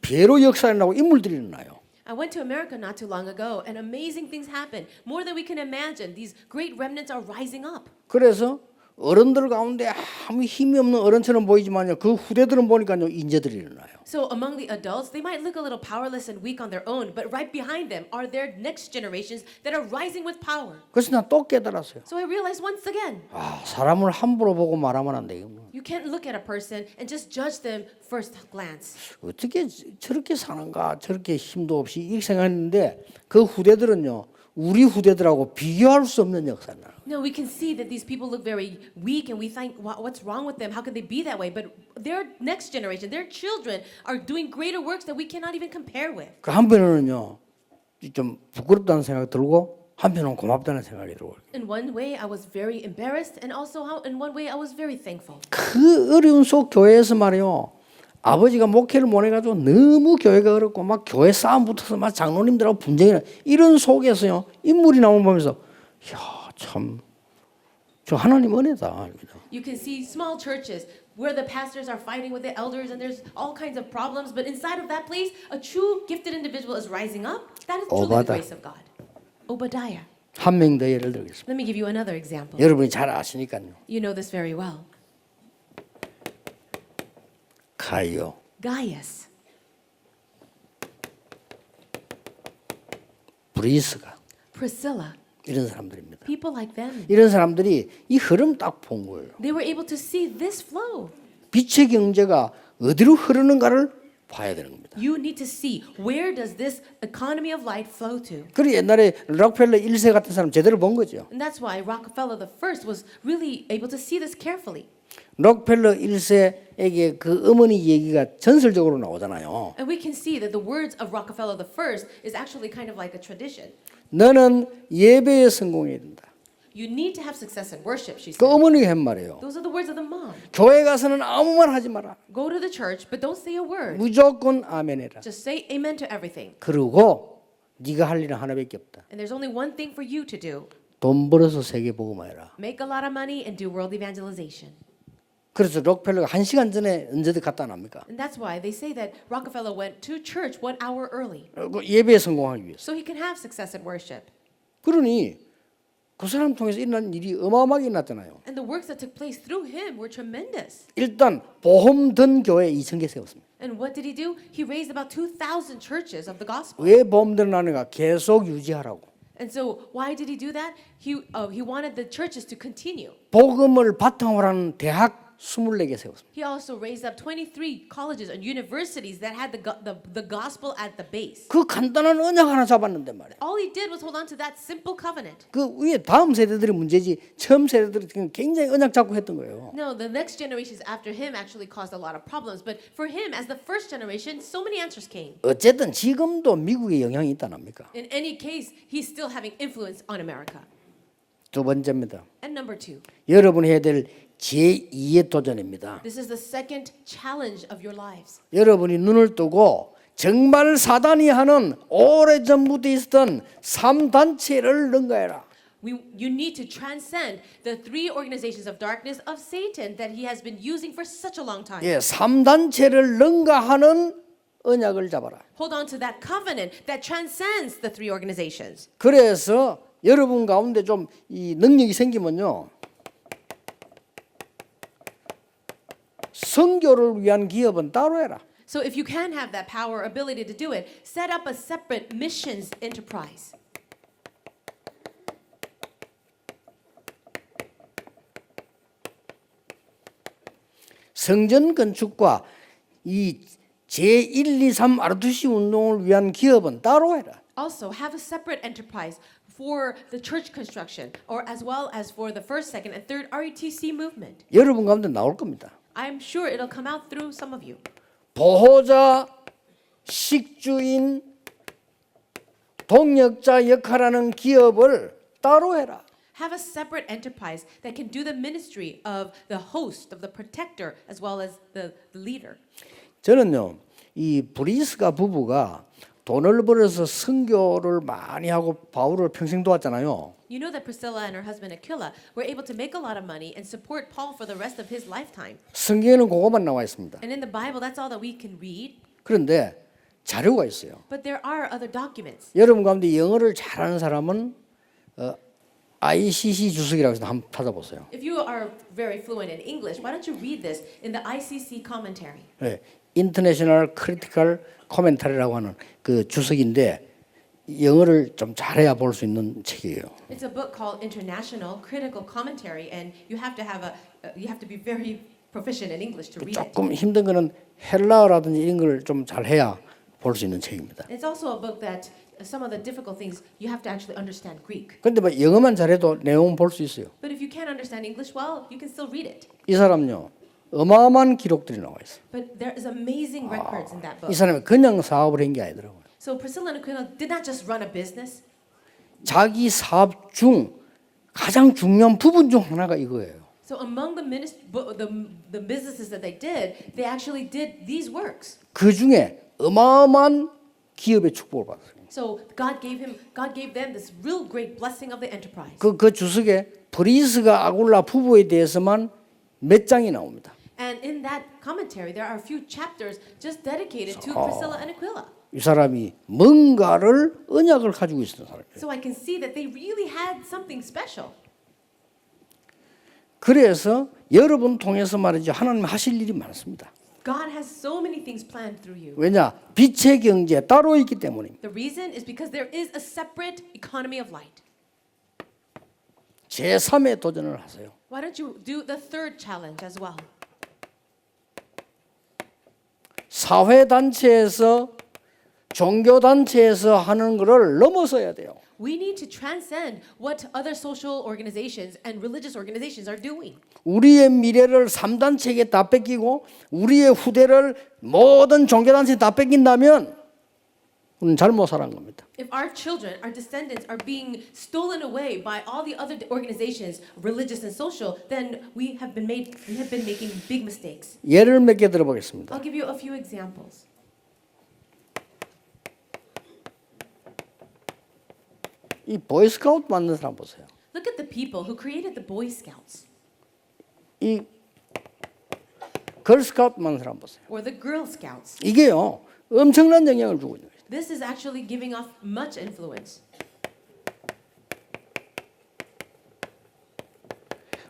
배로 역사를 나고 인물들이 일어나요. I went to America not too long ago, and amazing things happen. More than we can imagine. These great remnants are rising up. 그래서 어른들 가운데 아무 힘이 없는 어른처럼 보이지만요. 그 후대들은 보니까요. 인재들이 일어나요. So among the adults, they might look a little powerless and weak on their own, but right behind them are their next generations that are rising with power. 그래서 나 또 깨달았어요. So I realized once again, 아, 사람을 함부로 보고 말하면 안 돼요. you can't look at a person and just judge them first glance. 어떻게 저렇게 사는가, 저렇게 힘도 없이 이렇게 생각했는데 그 후대들은요. 우리 후대들하고 비교할 수 없는 역사를 나요. No, we can see that these people look very weak and we think, what's wrong with them? How could they be that way? But their next generation, their children are doing greater works that we cannot even compare with. 그 한편으로는요. 좀 부끄럽다는 생각이 들고 한편은 고맙다는 생각이 들고. In one way, I was very embarrassed, and also in one way, I was very thankful. 그 어려운 속 교회에서 말이요. 아버지가 목회를 못 해가지고 너무 교회가 어렵고 막 교회 싸움 붙어서 막 장로님들하고 분쟁이나 이런 속에서요. 인물이 나오는 보면서 야, 참 저 하나님 은혜다. You can see small churches where the pastors are fighting with the elders and there's all kinds of problems, but inside of that place, a true gifted individual is rising up. That is truly the Obadiah. grace of God. Obadiah. 한 명 더 예를 들겠습니다. Let me give you another example. 여러분이 잘 아시니까요. You know this very well. 가이오, Gaius, 브리스가 Priscilla, 이런 사람들입니다. people like them. 이런 사람들이 이 흐름 딱 본 거예요. They were able to see this flow. 빛의 경제가 어디로 흐르는가를 봐야 되는 겁니다. You need to see where does this economy of light flow to. 그리고 옛날에 록펠러 1세 같은 사람 제대로 본 거죠. And that's why Rockefeller the first was really able to see this carefully. 록펠러 1세에게 그 어머니 얘기가 전설적으로 나오잖아요. And we can see that the words of Rockefeller the first is actually kind of like a tradition. 너는 예배에 성공해야 된다. You need to have success in worship, she 그 said. 어머니가 한 말이에요. Those are the words of the mom. 교회 가서는 아무 말 하지 마라. Go to the church, but don't say a word. 무조건 아멘해라. Just say amen to everything. 그리고 네가 할 일은 하나밖에 없다. And there's only one thing for you to do. 돈 벌어서 세계 복음화해라. Make a lot of money and do world evangelization. 그래서 록펠러가 1시간 전에 언제든 갔다 납니까? And that's why they say that Rockefeller went to church 1 hour early 그 예배에 성공하기 위해서. so he can have success in worship. 그러니 그 사람 통해서 일어난 일이 어마어마하게 일어났잖아요. And the works that took place through him were tremendous. 일단 보험 든 교회 2,000개 세웠습니다. And what did he do? He raised about 2,000 churches of the gospel. 왜 보험 들어나는가? 계속 유지하라고. And so why did he do that? He wanted the churches to continue. 복음을 바탕으로 하는 대학 24개 세웠습니다. He also raised up 23 colleges and universities that had the gospel at the base. 그 간단한 언약 하나 잡았는데 말이야. All he did was hold on to that simple covenant. 그 위에 다음 세대들이 문제지 처음 세대들이 굉장히 언약 잡고 했던 거예요. No, the next generations after him actually caused a lot of problems. But for him, as the first generation, so many answers came. 어쨌든 지금도 미국의 영향이 있다 납니까? In any case, he's still having influence on America. 두 번째입니다. And number two, 여러분이 해야 될 제2의 도전입니다. this is the second challenge of your lives. 여러분이 눈을 뜨고 정말 사단이 하는 오래전부터 있었던 3단체를 능가해라. You need to transcend the three organizations of darkness of Satan that he has been using for such a long time. 예, 3단체를 능가하는 언약을 잡아라. Hold on to that covenant that transcends the three organizations. 그래서 여러분 가운데 좀 이 능력이 생기면요. 선교를 위한 기업은 따로 해라. So if you can have that power, ability to do it, set up a separate missions enterprise. 성전 건축과 이 제1, 2, 3 아르투시 운동을 위한 기업은 따로 해라. Also, have a separate enterprise for the church construction, or as well as for the first, second, and third RUTC movement. 여러분 가운데 나올 겁니다. I'm sure it'll come out through some of you. 보호자, 식주인, 동역자 역할하는 기업을 따로 해라. have a separate enterprise that can do the ministry of the host, of the protector, as well as the leader. 저는요, 이 브리스가 부부가 돈을 벌어서 선교를 많이 하고 바울을 평생 도왔잖아요. You know that Priscilla and her husband Aquila were able to make a lot of money and support Paul for the rest of his lifetime. 성경에는 그것만 나와 있습니다. And in the Bible, that's all that we can read. 그런데 자료가 있어요. But there are other documents. 여러분 가운데 영어를 잘하는 사람은 ICC 주석이라고 해서 한번 찾아보세요. If you are very fluent in English, why don't you read this in the ICC commentary? 네, International Critical Commentary라고 하는 그 주석인데 영어를 좀 잘해야 볼 수 있는 책이에요. It's a book called International Critical Commentary, and you have to be very proficient in English to read it. 조금 힘든 거는 헬라어라든지 이런 걸 좀 잘해야 볼 수 있는 책입니다. It's also a book that some of the difficult things you have to actually understand Greek. 근데 뭐 영어만 잘해도 내용 볼 수 있어요. But if you can't understand English well, you can still read it. 이 사람요, 어마어마한 기록들이 나와 있어요. But there is amazing records in that 이 book. 사람이 그냥 사업을 한 게 아니더라고요. So Priscilla and Aquila did not just run a business. 자기 사업 중 가장 중요한 부분 중 하나가 이거예요. So among the businesses that they actually did these works. 그 중에 어마어마한 기업의 축복을 받았어요. So God gave them this real great blessing of the enterprise. 그 주석에 브리스가 아굴라 부부에 대해서만 몇 장이 나옵니다. And in that commentary, there are a few chapters just dedicated to Priscilla and Aquila. 이 사람이 뭔가를 언약을 가지고 있었던 사람이에요. So I can see that they really had something special. 그래서 여러분 통해서 말이죠, 하나님 하실 일이 많습니다. God has so many things planned through you. 왜냐? 빛의 경제 따로 있기 때문입니다. The reason is because there is a separate economy of light. 제3의 도전을 하세요. Why don't you do the third challenge as well? 사회단체에서 종교단체에서 하는 것을 넘어서야 돼요. We need to transcend what other social organizations and religious organizations are doing. 우리의 미래를 3단체에게 다 뺏기고 우리의 후대를 모든 종교단체에 다 뺏긴다면 우리는 잘못 살아간 겁니다. If our children, our descendants are being stolen away by all the other organizations, religious and social, then we have been making big mistakes. 예를 몇 개 들어보겠습니다. I'll give you a few examples. 이 보이스카우트 만든 사람 보세요. Look at the people who created the Boy Scouts 이 걸스카우트 만든 사람 보세요. or the Girl Scouts. 이게요, 엄청난 영향을 주고 있는 거예요. This is actually giving off much influence.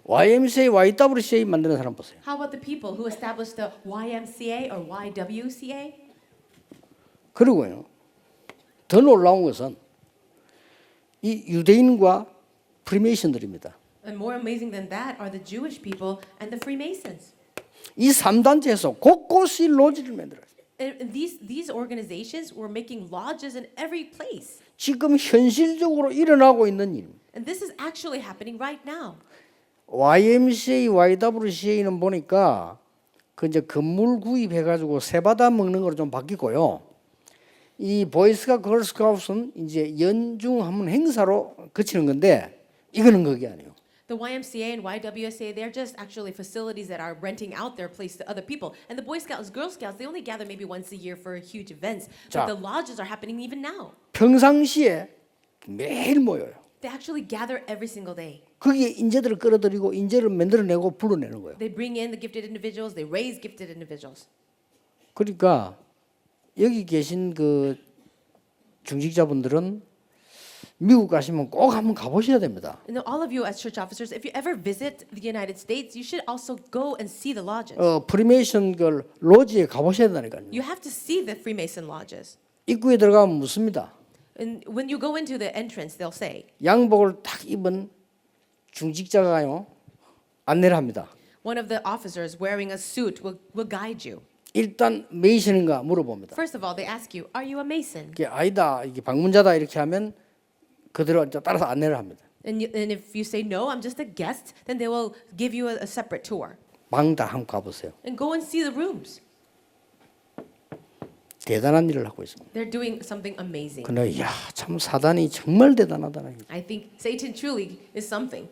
YMCA, YWCA 만드는 사람 보세요. How about the people who established the YMCA or YWCA? 그리고요, 더 놀라운 것은 이 유대인과 프리메이슨들입니다. And more amazing than that are the Jewish people and the Freemasons. 이 3단체에서 곳곳이 로지를 만들어요. And these organizations were making lodges in every place. 지금 현실적으로 일어나고 있는 일. And this is actually happening right now. YMCA, YWCA는 보니까 그 이제 건물 구입해 가지고 세 받아 먹는 거로 좀 바뀌고요. 이 보이스가 걸스카우트는 이제 연중 한번 행사로 그치는 건데 이거는 그게 아니에요. The YMCA and YWCA, they're just actually facilities that are renting out their place to other people. And the Boy Scouts, Girl Scouts, they only gather maybe once a year for huge events. 자. But the lodges are happening even now. 평상시에 매일 모여요. They actually gather every single day. 거기에 인재들을 끌어들이고 인재를 만들어내고 불러내는 거예요. They bring in the gifted individuals, they raise gifted individuals. 그러니까 여기 계신 그 중직자분들은 미국 가시면 꼭 한번 가보셔야 됩니다. And all of you as church officers, if you ever visit the United States, you should also go and see the lodges. 프리메이션 그 로지에 가보셔야 되니까요. You have to see the Freemason lodges. 입구에 들어가면 묻습니다. And when you go into the entrance, they'll say, 양복을 딱 입은 중직자가요 안내를 합니다. one of the officers wearing a suit will guide you. 일단 메이션인가 물어봅니다. First of all, they ask you, are you a Mason? 이게 아니다, 이게 방문자다 이렇게 하면 그대로 이제 따라서 안내를 합니다. And if you say, no, I'm just a guest, then they will give you a separate tour. 방 다 한번 가보세요. And go and see the rooms. 대단한 일을 하고 있습니다. They're doing something amazing. 근데 참 사단이 정말 대단하다는 거죠. I think Satan truly is something.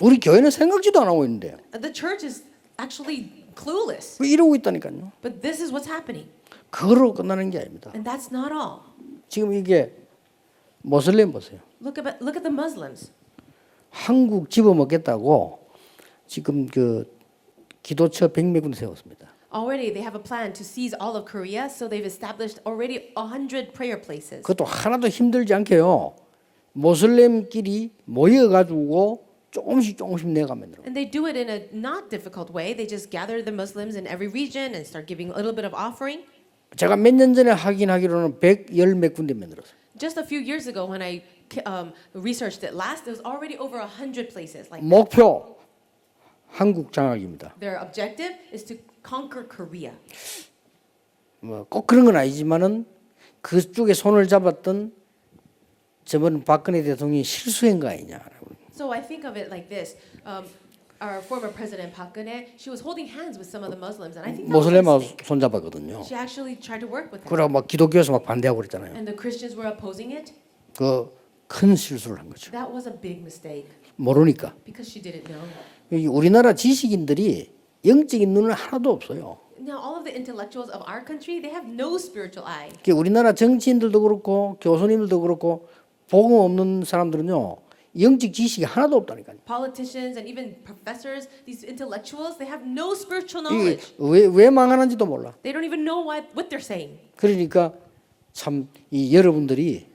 우리 교회는 생각지도 안 하고 있는데요. The church is actually clueless. 왜 이러고 있다니까요. But this is what's happening. 그거로 끝나는 게 아닙니다. And that's not all. 지금 이게 모슬렘 보세요. Look at the Muslims. 한국 집어먹겠다고 지금 그 기도처 100몇 군데 세웠습니다. Already they have a plan to seize all of Korea, so they've established already 100 prayer places. 그것도 하나도 힘들지 않게요. 모슬렘끼리 모여가지고 조금씩 내가면 돼요. And they do it in a not difficult way. They just gather the Muslims in every region and start giving a little bit of offering. 제가 몇 년 전에 확인하기로는 110몇 군데 만들었어요. Just a few years ago, when I researched it last, there was already over 100 places. Like 목표 한국 장악입니다. their objective is to conquer Korea. 뭐 꼭 그런 건 아니지만은 그쪽에 손을 잡았던 저번 박근혜 대통령이 실수한 거 아니냐. So I think of it like this. Our former president Park Geun-hye, she was holding hands with some of the Muslims, and I think that was a 모슬렘하고 mistake. 손잡았거든요. She actually tried to work with them, 그러고 막 기독교에서 막 반대하고 그랬잖아요. and the Christians were opposing it. 그 큰 실수를 한 거죠. That was a big mistake 모르니까. because she didn't know. 여기 우리나라 지식인들이 영적인 눈은 하나도 없어요. Now all of the intellectuals of our country, they have no spiritual eye. 우리나라 정치인들도 그렇고 교수님들도 그렇고 복음 없는 사람들은요 영적 지식이 하나도 없다니까요. Politicians and even professors, these intellectuals, they have no spiritual 이게 knowledge. 왜 망하는지도 몰라. They don't even know what they're saying. 그러니까 참 이 여러분들이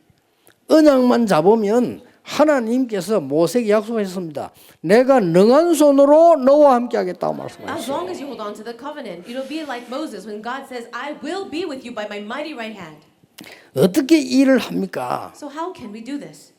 언약만 잡으면 하나님께서 모세에게 약속하셨습니다. 내가 능한 손으로 너와 함께 하겠다고 As 말씀하셨어요. long as you hold on to the covenant, it'll be like Moses when God says, "I will be with you by my mighty right hand." 어떻게 이 일을 합니까? So how can we do this?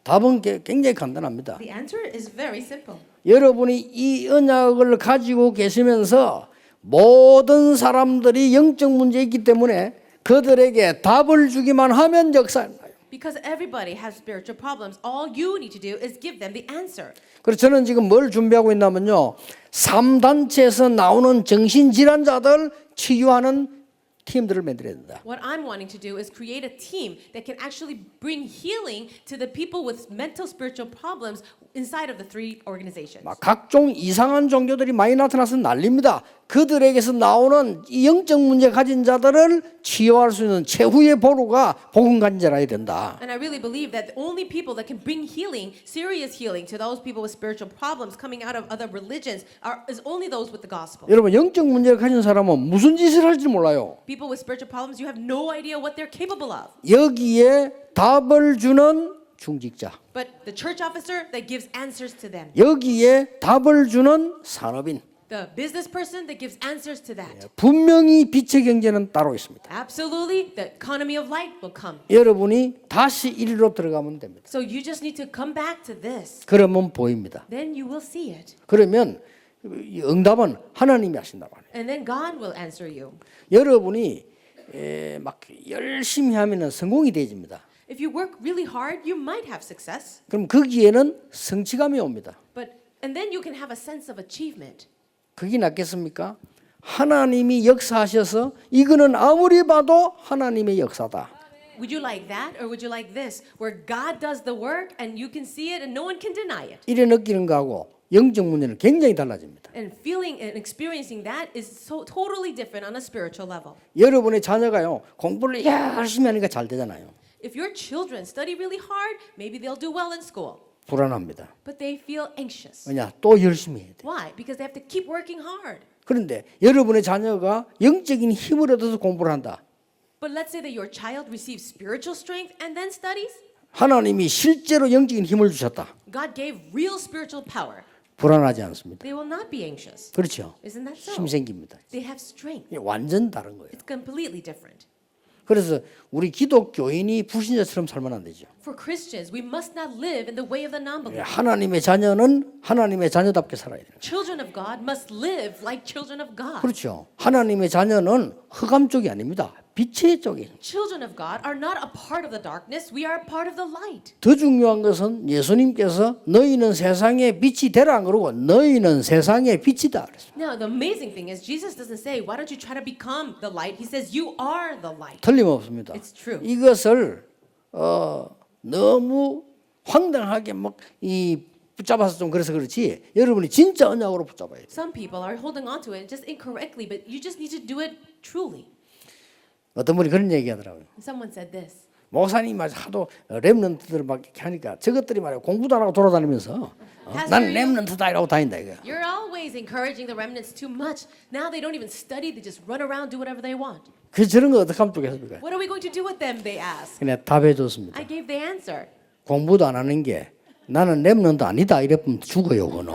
답은 굉장히 간단합니다. The answer is very simple. 여러분이 이 언약을 가지고 계시면서 모든 사람들이 영적 문제에 있기 때문에 그들에게 답을 주기만 하면 역사나요. Because everybody has spiritual problems. All you need to do is give them the answer. 그래서 저는 지금 뭘 준비하고 있냐면요. 3단체에서 나오는 정신질환자들 치유하는 팀들을 만들어야 된다. What I'm wanting to do is create a team that can actually bring healing to the people with mental spiritual problems inside of the three organizations. 막 각종 이상한 종교들이 많이 나타나서 난립니다. 그들에게서 나오는 이 영적 문제 가진 자들을 치유할 수 있는 최후의 보루가 복음 가진 자라야 된다. And I really believe that the only people that can bring healing, serious healing to those people with spiritual problems coming out of other religions is only those with the gospel. 여러분 영적 문제를 가진 사람은 무슨 짓을 할지 몰라요. People with spiritual problems, you have no idea what they're capable of. 여기에 답을 주는 중직자, But the church officer that gives answers to them, 여기에 답을 주는 산업인, the business person that gives answers to that. 분명히 빛의 경제는 따로 있습니다. Absolutely, the economy of light will come. 여러분이 다시 이리로 들어가면 됩니다. So you just need to come back to this. 그러면 보입니다. Then you will see it. 그러면 이 응답은 하나님이 하신단 말이에요. And then God will answer you. 여러분이 막 열심히 하면 성공이 되집니다. If you work really hard, you might have success. 그럼 거기에는 성취감이 옵니다. And then you can have a sense of achievement. 그게 낫겠습니까? 하나님이 역사하셔서 이거는 아무리 봐도 하나님의 역사다. Would you like that or would you like this, where God does the work and you can see it and no one can deny it? 이래 느끼는 거하고 영적 문제는 굉장히 달라집니다. And feeling and experiencing that is so totally different on a spiritual level. 여러분의 자녀가요 공부를 열심히 하니까 잘 되잖아요. If your children study really hard, maybe they'll do well in school. 불안합니다. But they feel anxious. 왜냐? 또 열심히 해야 돼. Why? Because they have to keep working hard. 그런데 여러분의 자녀가 영적인 힘을 얻어서 공부를 한다. But let's say that your child receives spiritual strength and then studies. 하나님이 실제로 영적인 힘을 주셨다. God gave real spiritual power. 불안하지 않습니다. They will not be anxious. 그렇죠. Isn't that so? 힘 생깁니다. They have strength. 완전 다른 거예요. It's completely different. 그래서 우리 기독교인이 불신자처럼 살면 안 되죠. For Christians, we must not live in the way of the non-believer. 하나님의 자녀는 하나님의 자녀답게 살아야 돼요. Children of God must live like children of God. 그렇죠. 하나님의 자녀는 흑암 쪽이 아닙니다. 빛의 쪽에. Children of God are not a part of the darkness. We are a part of the light. 더 중요한 것은 예수님께서 너희는 세상의 빛이 되라 안 그러고 너희는 세상의 빛이다 그랬습니다. Now, the amazing thing is Jesus doesn't say, why don't you try to become the light? He says, you are the light. 틀림없습니다. It's true. 이것을 너무 황당하게 막 이 붙잡아서 좀 그래서 그렇지 여러분이 진짜 언약으로 붙잡아야 돼요. Some people are holding on to it just incorrectly, but you just need to do it truly. 어떤 분이 그런 얘기하더라고요. Someone said this. 목사님 말 하도 렘넌트들 막 이렇게 하니까 저것들이 말이야 공부도 안 하고 돌아다니면서 나는 렘넌트다 이라고 다닌다 이거. You're always encouraging the remnants too much. Now they don't even study, they just run around, do whatever they want. 그 저런 거 어떻게 하면 좋겠습니까? What are we going to do with them? They ask. 그냥 답해 줬습니다. I gave the answer. 공부도 안 하는 게 나는 렘넌트 아니다 이랬으면 죽어요 그는.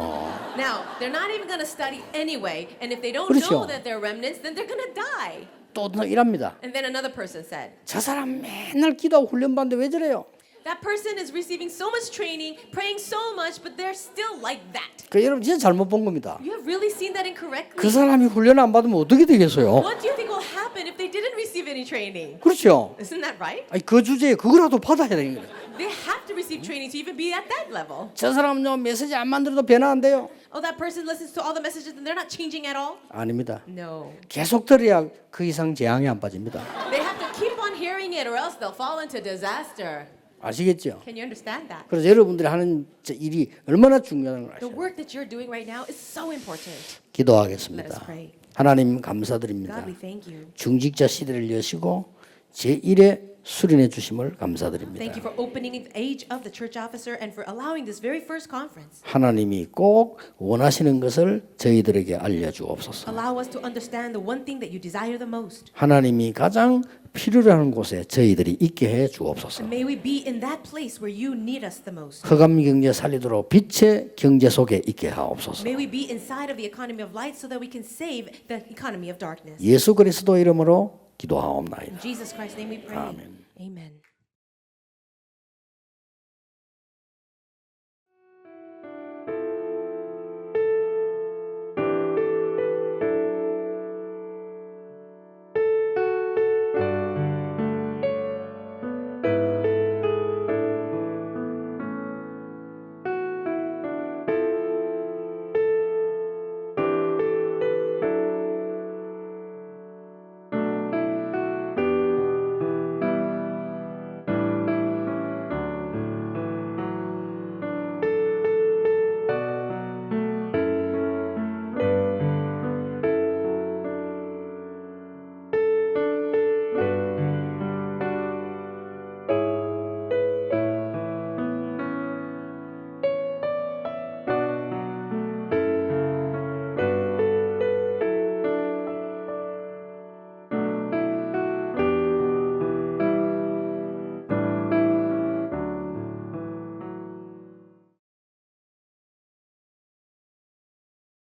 Now, they're not even going to study anyway, and if they don't 그렇죠. know that they're remnants, then they're going to die. 또 이랍니다. And then another person said, 저 사람 맨날 기도하고 훈련 받는데 왜 저래요? that person is receiving so much training, praying so much, but they're still like that. 그 여러분 진짜 잘못 본 겁니다. You have really seen that incorrectly. 그 사람이 훈련 안 받으면 어떻게 되겠어요? What do you think will happen if they didn't receive any training? 그렇죠. Isn't that right? 아니 그 주제에 그거라도 받아야 되는 거예요. They have to receive training to even be at that level. 저 사람은요 메시지 안 만들어도 변화 안 돼요. Oh, that person listens to all the messages and they're not changing at all? 아닙니다. No. 계속 들어야 그 이상 재앙이 안 빠집니다. They have to keep on hearing it or else they'll fall into disaster. 아시겠죠? Can you understand that? 그래서 여러분들이 하는 저 일이 얼마나 중요한 걸 The 아셔요. work that you're doing right now is so important. Let us 기도하겠습니다. pray. 하나님 감사드립니다. God, we thank you. 중직자 시대를 여시고 제1의 수련해 주심을 감사드립니다. Thank you for opening the age of the church officer and for allowing this very first conference. 하나님이 꼭 원하시는 것을 저희들에게 알려주옵소서. Allow us to understand the one thing that you desire the most. 하나님이 가장 필요로 하는 곳에 저희들이 있게 해 주옵소서. And may we be in that place where you need us the most. 흑암 경제 살리도록 빛의 경제 속에 있게 하옵소서. May we be inside of the economy of light so that we can save the economy of darkness. 예수 그리스도 이름으로 기도하옵나이다. In Jesus Christ's name we pray. Amen. Amen.